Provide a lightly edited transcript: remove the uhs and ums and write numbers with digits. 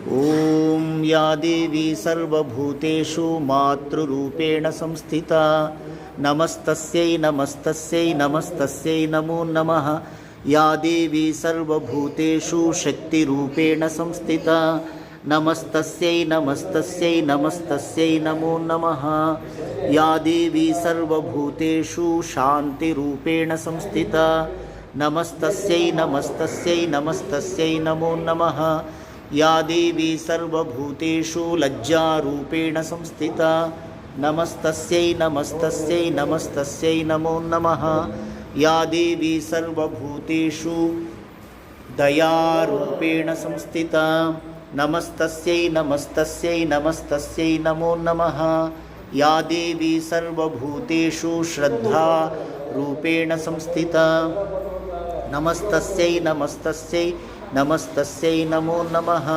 ॐ या देवी सर्वभूतेषु मातृरूपेण संस्थिता नमस्तस्यै नमस्तस्यै नमस्तस्यै नमो नमः। या देवी सर्वभूतेषु शक्तिरूपेण संस्थिता नमस्तस्यै नमस्तस्यै नमस्तस्यै नमो नमः। या देवी सर्वभूतेषु शान्तिरूपेण संस्थिता नमस्तस्यै नमस्तस्यै नमस्तस्यै नमो नमः। या देवी सर्वभूतेषु लज्जारूपेण संस्थिता नमस्तस्यै नमस्तस्यै नमस्तस्यै नमो नमः। या देवी सर्वभूतेषु दयारूपेण संस्थिता नमस्तस्यै नमस्तस्यै नमस्तस्यै नमो नमः। या देवी सर्वभूतेषु श्रद्धारूपेण संस्थिता नमस्तस्यै नमस्तस्यै नमस्तस्यै नमो नमः।